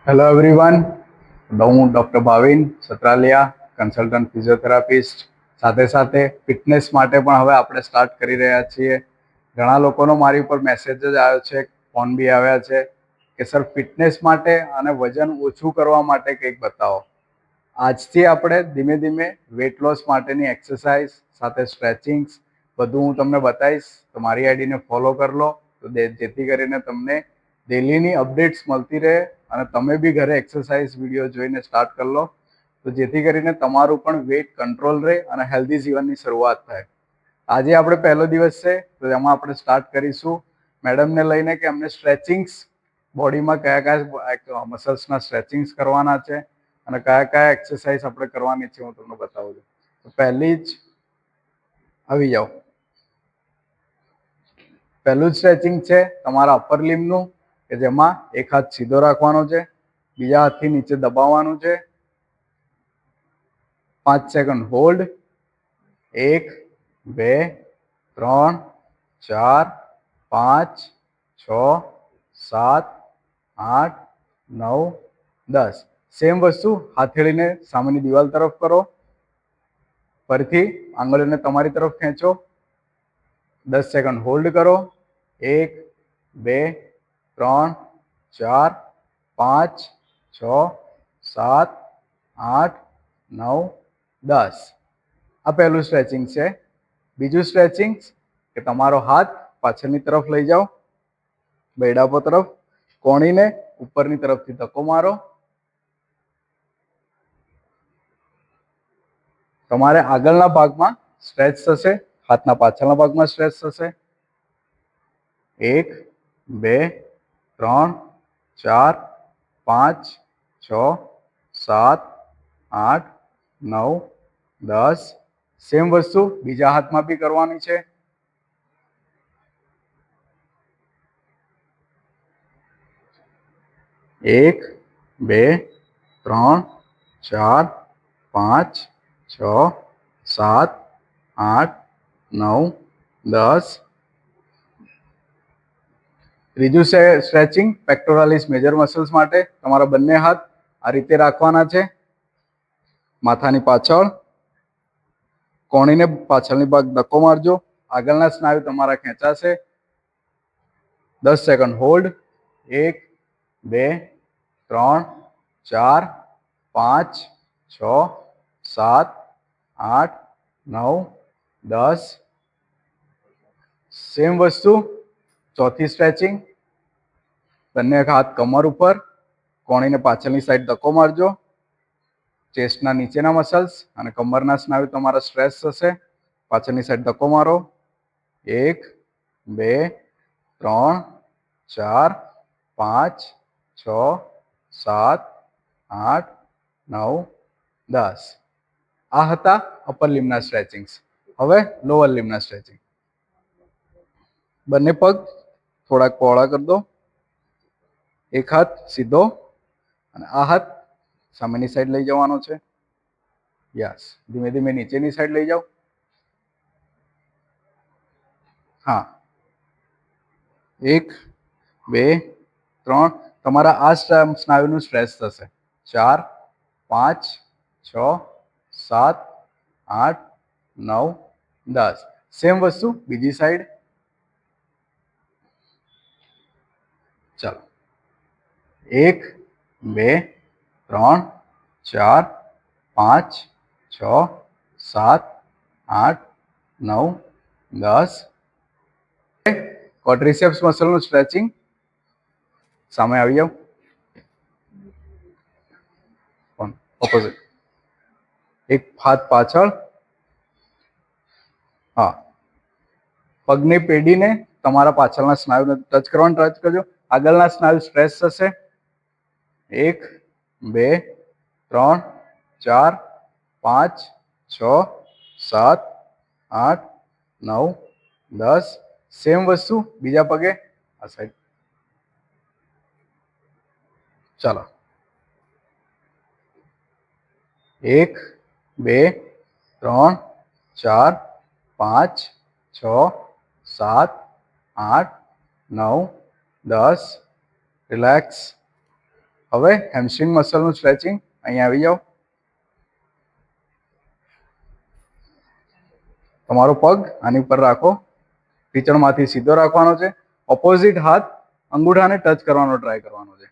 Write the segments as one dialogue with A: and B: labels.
A: Hello everyone, હું doctor Bhavin સત્રાલિયા, consultant physiotherapist. સાથે સાથે ફિટનેસ માટે પણ હવે આપણે સ્ટાર્ટ કરી રહ્યા છીએ. ઘણા લોકોનો મારી ઉપર મેસેજ જ આવ્યો છે, ફોન બી આવ્યા છે કે સર ફિટનેસ માટે અને વજન ઓછું કરવા માટે કંઈક બતાવો. આજથી આપણે ધીમે ધીમે વેટ લોસ માટેની એક્સરસાઇઝ સાથે સ્ટ્રેચિંગ્સ બધું હું તમને બતાવીશ. તો મારી આઈડીને ફોલો કરી લો, તો જેથી કરીને તમને ડેલીની અપડેટ્સ મળતી રહે અને તમે બી ઘરે એક્સરસાઇઝ વિડીયો જોઈને સ્ટાર્ટ કરી લો, તો જેથી કરીને તમારું પણ વેટ કંટ્રોલ રહે અને હેલ્ધી જીવનની શરૂઆત થાય. આજે આપણે પહેલો દિવસ છે, તો એમાં આપણે સ્ટાર્ટ કરીશું મેડમને લઈને કે અમને સ્ટ્રેચિંગ્સ બોડીમાં કયા કયા મસલ્સના સ્ટ્રેચિંગ્સ કરવાના છે અને કયા કયા એક્સરસાઇઝ આપણે કરવાની છે હું તમને બતાવું છું. તો પહેલી જ આવી જાઓ. પહેલું જ સ્ટ્રેચિંગ છે તમારા અપર લિમ્બનું, કે જેમાં એક હાથ સીધો રાખવાનો છે, બીજા હાથથી નીચે દબાવવાનું છે. 5 સેકન્ડ હોલ્ડ. 1 2 3 4 5 6 7 8 9 10. સેમ વસ્તુ હથેળીને સામેની દિવાલ તરફ કરો. ફરીથી આંગળીઓને તમારી તરફ ખેંચો. 10 સેકન્ડ હોલ્ડ કરો. 1 2 3 4 5 6 7 8 9 10. આ પહેલું સ્ટ્રેચિંગ છે. બીજું સ્ટ્રેચિંગ કે તમારો હાથ પાછળની તરફ લઈ જાઓ, બૈડાપો તરફ, કોણીને ઉપરની તરફથી ધક્કો મારો. તમારે આગળના ભાગમાં સ્ટ્રેચ થશે, હાથના પાછળના ભાગમાં સ્ટ્રેચ થશે. 1 2 3 4 5 6 7 8 9 10. સેમ વસ્તુ બીજા હાથમાં બી કરવાની છે. 1 2 3 4 5 6 7 8 9 10. ત્રીજું સ્ટ્રેચિંગ પેક્ટોરાલિસ મેજર મસલ્સ માટે. તમારા બંને હાથ આ રીતે રાખવાના છે, માથાની પાછળ, કોણીને પાછળની ભાગ ધક્કો મારજો. આગળના સ્નાયુ તમારા ખેંચાશે. 10 સેકન્ડ હોલ્ડ. 1 2 3 4 5 6 7 8 9 10. સેમ વસ્તુ ચોથી સ્ટ્રેચિંગ. બંને હાથ કમર ઉપર, કોણીને પાછળની સાઈડ ધક્કો મારજો. ચેસ્ટના નીચેના મસલ્સ અને કમરના સ્નાયુ તમારા સ્ટ્રેચ થશે. પાછળની સાઈડ ધક્કો મારો. 1 2 3 4 5 6 7 8 9 10. આ હતા અપર લિમ્બના સ્ટ્રેચિંગ્સ. હવે લોઅર લિમ્બના સ્ટ્રેચિંગ. બંને પગ થોડાક પહોળા કરી દો. એક હાથ સીધો અને આ હાથ સામેની સાઈડ લઈ જવાનો છે. યસ, ધીમે ધીમે નીચેની સાઈડ લઈ જાઓ. હા, 1 2 3. તમારા આ સ્નાયુનું સ્ટ્રેચ થશે. 4 5 6 7 8 9 10. સેમ વસ્તુ બીજી સાઈડ. ચાલો, 1 2 3 4 5 6 7 8 9 10. ક્વોડ્રિસેપ્સ મસલનું સ્ટ્રેચિંગ. સામે આવી જાઓ, ઓપોઝિટ. એક હાથ પાછળ. હા, પગની પેઢીને તમારા પાછળના સ્નાયુને ટચ કરવાનું ટચ કરજો. આગળના સ્નાયુ સ્ટ્રેચ થશે. 1 2 3 4 5 6 7 8 9 10. સેમ વસ્તુ બીજા પગે આ સાઈડ. ચાલો, 1 2 3 4 5 6 7 8 9 10. રિલેક્સ. હવે હેમસ્ટ્રિંગ મસલનું સ્ટ્રેચિંગ. અહીંયા આવી જાઓ. તમારો પગ આની ઉપર રાખો. ઢીચણમાંથી સીધો રાખવાનો છે. ઓપોઝિટ હાથ અંગૂઠાને ટચ કરવાનો ટ્રાય કરવાનો છે.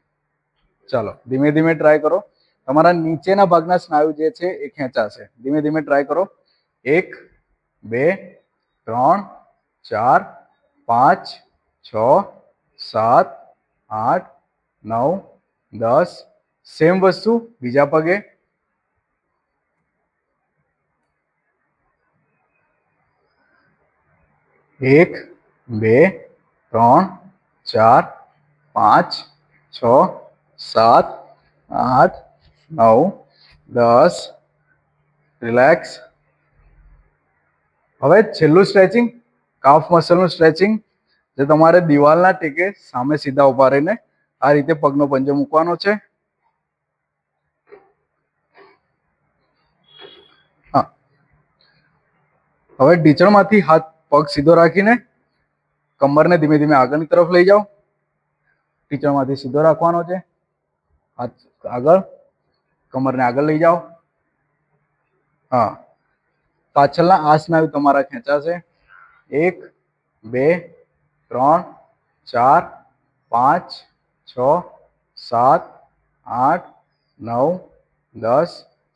A: ચાલો ધીમે ધીમે ટ્રાય કરો. તમારા નીચેના ભાગના સ્નાયુ જે છે એ ખેંચાશે. ધીમે ધીમે ટ્રાય કરો. 1 2 3 4 5 6 7 8 9 10. સેમ વસ્તુ બીજા પગે. 1 2 3 4 5 6 7 8 9 10. રિલેક્સ. હવે છેલ્લું સ્ટ્રેચિંગ કાફ મસલનું સ્ટ્રેચિંગ, જે તમારે દિવાલના ટેકે સામે સીધા ઉભા રહીને આ રીતે પગનો પંજો મૂકવાનો છે. હા, હવે ઢીચણમાંથી હાથ પગ સીધો રાખીને કમરને ધીમે ધીમે આગળની તરફ લઈ જાઓ. ઢીચણમાંથી સીધો રાખવાનો છે. હાથ આગળ, કમરને આગળ લઈ જાઓ. હા, પાછળના આ સ્નાયુ તમારા ખેંચાશે. 1 2 3 4 5 6 7 8 9 10.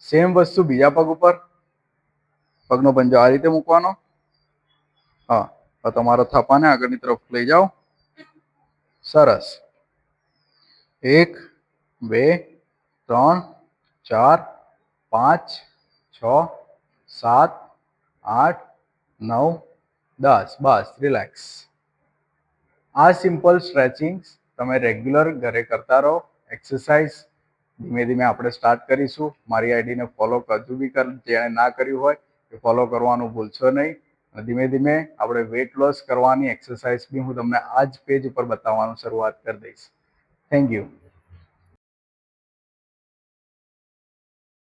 A: સેમ વસ્તુ બીજા પગ ઉપર. પગનો પંજો આ રીતે મૂકવાનો. હા, તો તમારો થાપાને આગળની તરફ લઈ જાઓ. સરસ. 1 2 3 4 5 6 7 8 9 10. બસ રિલેક્સ. આ સિમ્પલ સ્ટ્રેચિંગ તમે રેગ્યુલર ઘરે કરતા રહો. એક્સરસાઇઝ ધીમે ધીમે આપણે સ્ટાર્ટ કરીશું. મારી આઈડીને ફોલો હજુ બી જેણે ના કર્યું હોય એ ફોલો કરવાનું ભૂલશો નહીં. ધીમે ધીમે આપણે વેટ લોસ કરવાની એક્સરસાઇઝ બી હું તમને આ જ પેજ ઉપર બતાવવાનું શરૂઆત કરી દઈશ. Thank you.